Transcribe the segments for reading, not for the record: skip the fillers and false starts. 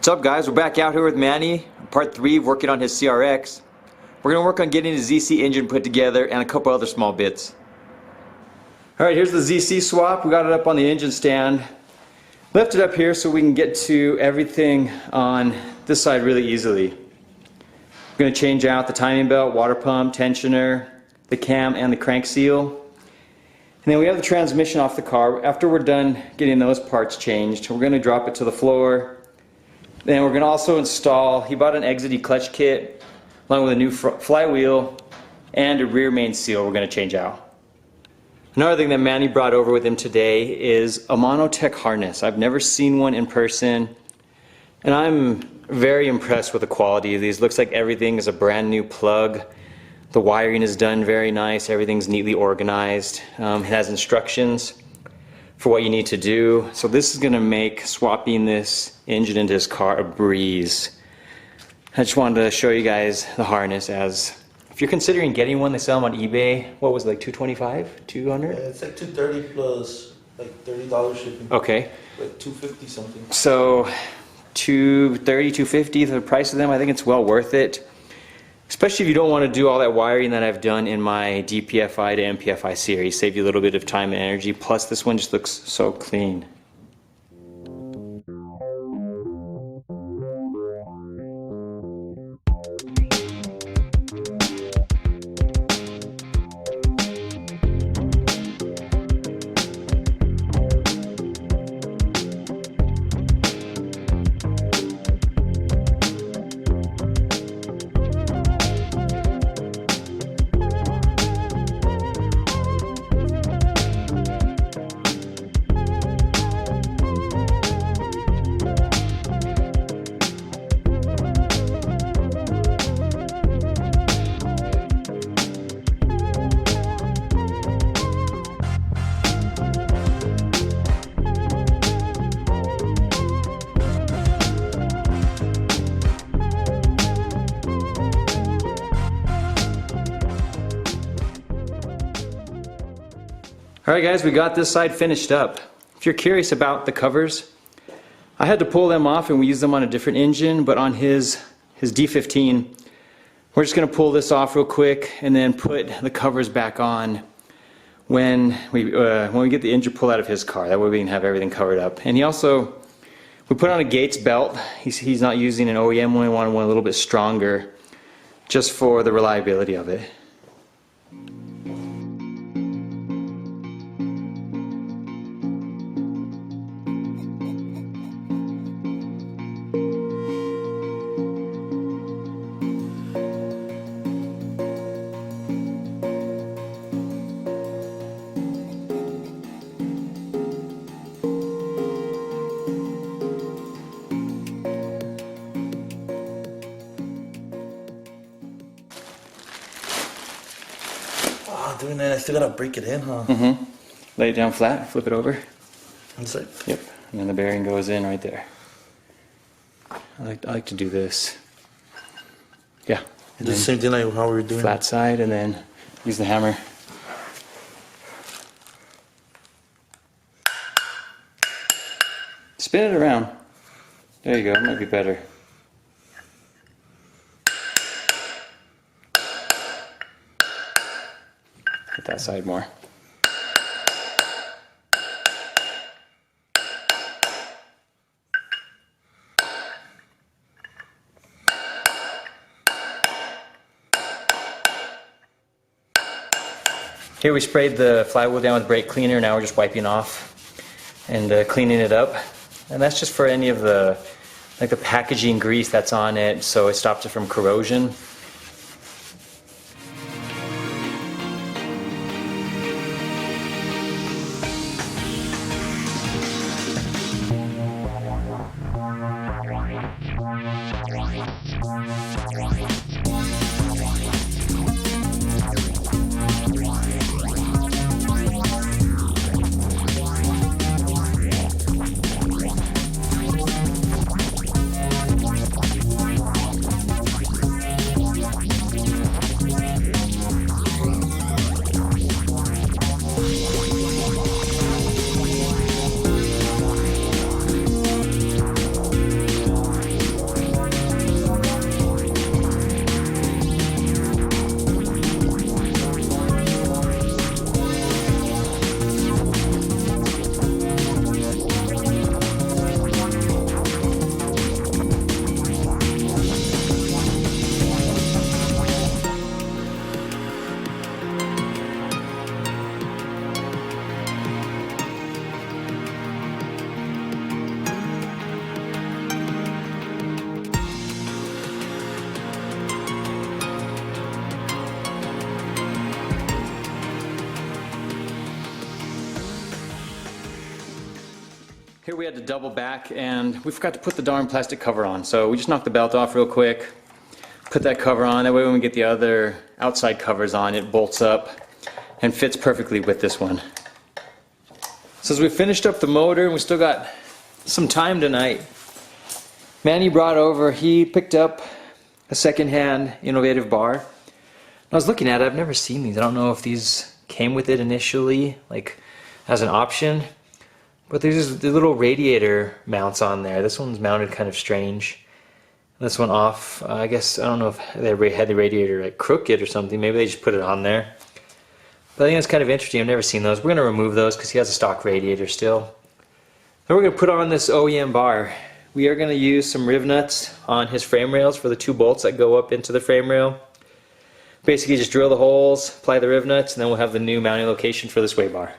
What's up, guys? We're back out here with Manny, part 3, working on his CRX. We're going to work on getting his ZC engine put together and a couple other small bits. Alright, here's the ZC swap. We got it up on the engine stand. Left it up here so we can get to everything on this side really easily. We're going to change out the timing belt, water pump, tensioner, the cam, and the crank seal. And then we have the transmission off the car. After we're done getting those parts changed, we're going to drop it to the floor. Then we're going to also install, he bought an exit clutch kit along with a new flywheel and a rear main seal we're going to change out. Another thing that Manny brought over with him today is a Monotech harness. I've never seen one in person, and I'm very impressed with the quality of these. Looks like everything is a brand new plug. The wiring is done very nice, everything's neatly organized. It has instructions for what you need to do. So this is going to make swapping this engine into his car a breeze. I just wanted to show you guys the harness. As if you're considering getting one, they sell them on eBay. What was it, like $225, $200? Yeah, it's like $230 plus like $30 shipping. Okay. Like $250 something. So $230, $250, the price of them. I think it's well worth it. Especially if you don't want to do all that wiring that I've done in my DPFI to MPFI series. Save you a little bit of time and energy. Plus this one just looks so clean. Alright guys, we got this side finished up. If you're curious about the covers, I had to pull them off and we used them on a different engine, but on his D15, we're just going to pull this off real quick and then put the covers back on when we get the engine pulled out of his car. That way we can have everything covered up. And we put on a Gates belt. He's not using an OEM one, we wanted one a little bit stronger just for the reliability of it. Doing that, I still gotta break it in, huh? Mm-hmm. Lay it down flat, flip it over. That's it. Yep. And then the bearing goes in right there. I like to do this. Yeah. Do the same thing like how we were doing. Flat side, and then use the hammer. Spin it around. There you go. It might be better. Hit that side more. Here we sprayed the flywheel down with brake cleaner. Now we're just wiping off and cleaning it up. And that's just for any of the packaging grease that's on it, so it stops it from corrosion. Here we had to double back and we forgot to put the darn plastic cover on. So we just knocked the belt off real quick, put that cover on. That way when we get the other outside covers on, it bolts up and fits perfectly with this one. So as we finished up the motor, and we still got some time tonight, Manny brought over, he picked up a second-hand innovative bar. I was looking at it, I've never seen these. I don't know if these came with it initially, like as an option. But there's the little radiator mounts on there. This one's mounted kind of strange. This one off, I guess, I don't know if they had the radiator like crooked or something. Maybe they just put it on there. But I think that's kind of interesting. I've never seen those. We're going to remove those because he has a stock radiator still. Then we're going to put on this OEM bar. We are going to use some riv nuts on his frame rails for the 2 bolts that go up into the frame rail. Basically just drill the holes, apply the riv nuts, and then we'll have the new mounting location for the sway bar.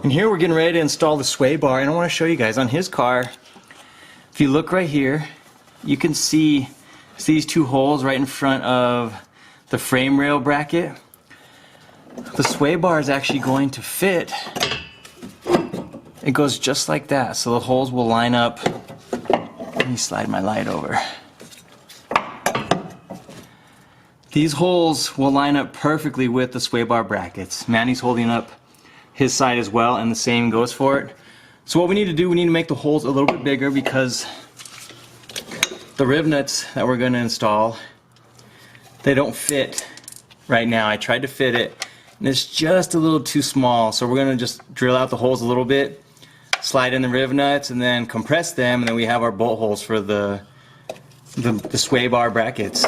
And here we're getting ready to install the sway bar, and I want to show you guys on his car. If you look right here, you can see these 2 holes right in front of the frame rail bracket. The sway bar is actually going to fit. It goes just like that, so the holes will line up. Let me slide my light over. These holes will line up perfectly with the sway bar brackets. Manny's holding up his side as well, and the same goes for it. So what we need to do, we need to make the holes a little bit bigger because the riv nuts that we're going to install, they don't fit right now. I tried to fit it and it's just a little too small, so we're going to just drill out the holes a little bit, slide in the riv nuts, and then compress them, and then we have our bolt holes for the sway bar brackets.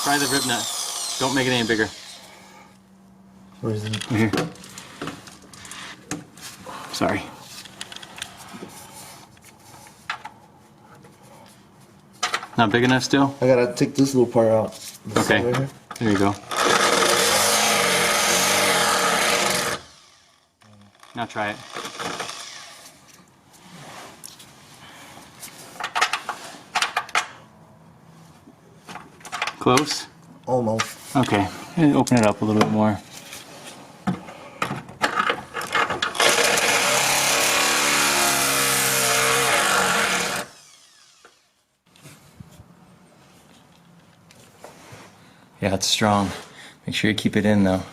Try the rib nut. Don't make it any bigger. Where is it? Right here. Sorry. Not big enough still? I gotta take this little part out. This okay. right here. There you go. Now try it. Close? Almost. Okay, and open it up a little bit more. Yeah, it's strong. Make sure you keep it in though.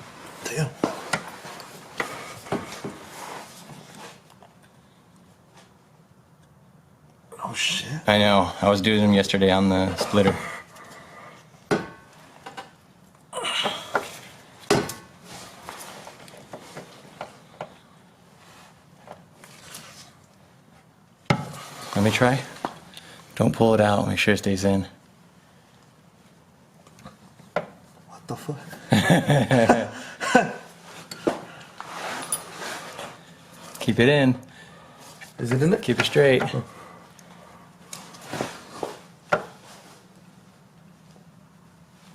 Damn. Oh shit. I know, I was doing them yesterday on the splitter. Let me try. Don't pull it out. Make sure it stays in. What the fuck? Keep it in. Is it in there? Keep it straight. Oh.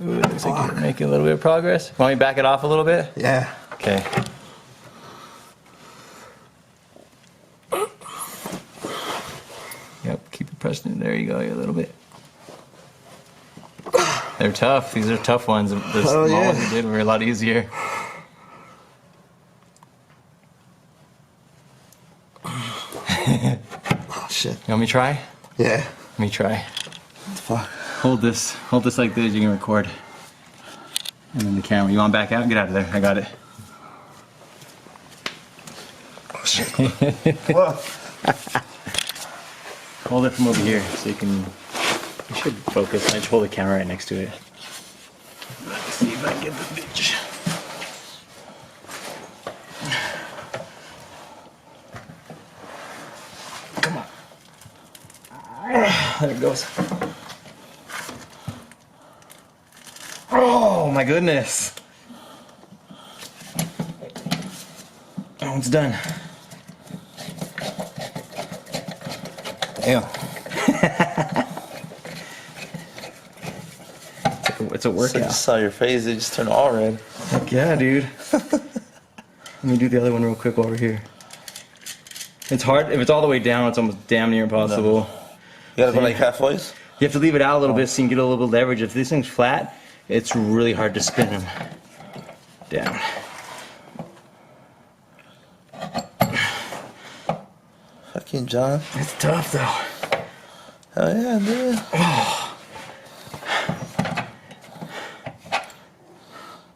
Ooh, it looks like you're making a little bit of progress. Want me to back it off a little bit? Yeah. Okay. Yep, keep it pressed in. There you go, a little bit. They're tough. These are tough ones. The small ones we did were a lot easier. Oh shit. You want me to try? Yeah. Let me try. Fuck. Hold this like this, you can record. And then the camera. You want to back out? Get out of there. I got it. Whoa. Hold it from over here so you can. You should focus. I just hold the camera right next to it. Let's see if I can get the bitch. Come on. There it goes. Oh my goodness. Oh, it's done. Damn. It's a workout. I just saw your face, it just turned all red. Heck yeah, dude. Let me do the other one real quick while we're here. It's hard. If it's all the way down, it's almost damn near impossible. No. You gotta go like halfway? You have to leave it out a little bit so you can get a little bit of leverage. If this thing's flat, it's really hard to spin them down. Fucking John. It's tough though. Hell yeah, dude. Oh.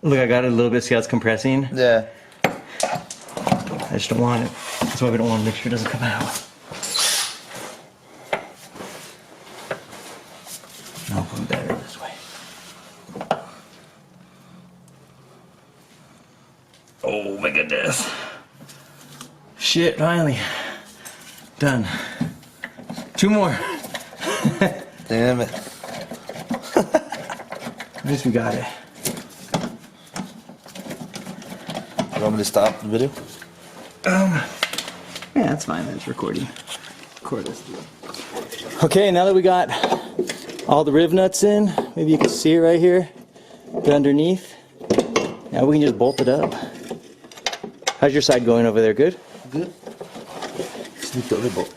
Look, I got it a little bit. See how it's compressing? Yeah. I just don't want it. That's why we don't want to make sure it doesn't come out. No, I'm better this way. Oh my goodness. Shit, finally. Done. 2 more. Damn it. At least we got it. You want me to stop the video? Yeah, that's fine. That's recording. Record this. Okay, now that we got all the riv nuts in, maybe you can see it right here, but underneath. Now we can just bolt it up. How's your side going over there? Good? Good. Just need the other bolt.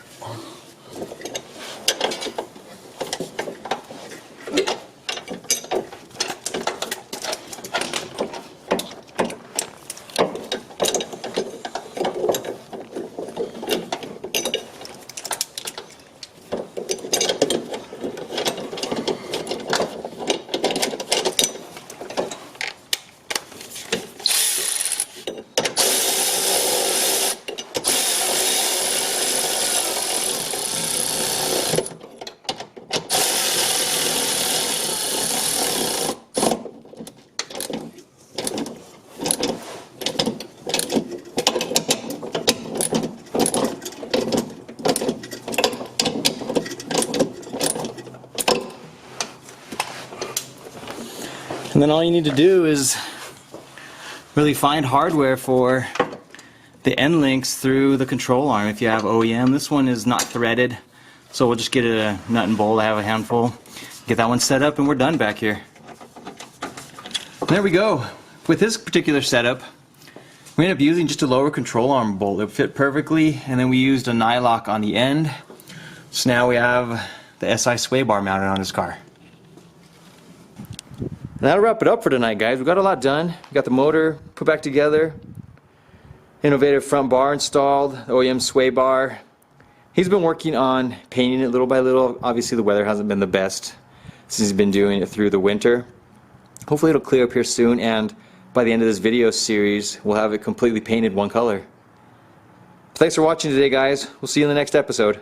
And then all you need to do is really find hardware for the end links through the control arm if you have OEM. This one is not threaded, so we'll just get a nut and bolt. I have a handful. Get that one set up and we're done back here. There we go. With this particular setup, we ended up using just a lower control arm bolt. It fit perfectly, and then we used a nylock on the end. So now we have the SI sway bar mounted on this car. And that'll wrap it up for tonight, guys. We got a lot done. We got the motor put back together, innovative front bar installed, OEM sway bar. He's been working on painting it little by little. Obviously the weather hasn't been the best since he's been doing it through the winter. Hopefully it'll clear up here soon, and by the end of this video series we'll have it completely painted one color. Thanks for watching today, guys. We'll see you in the next episode.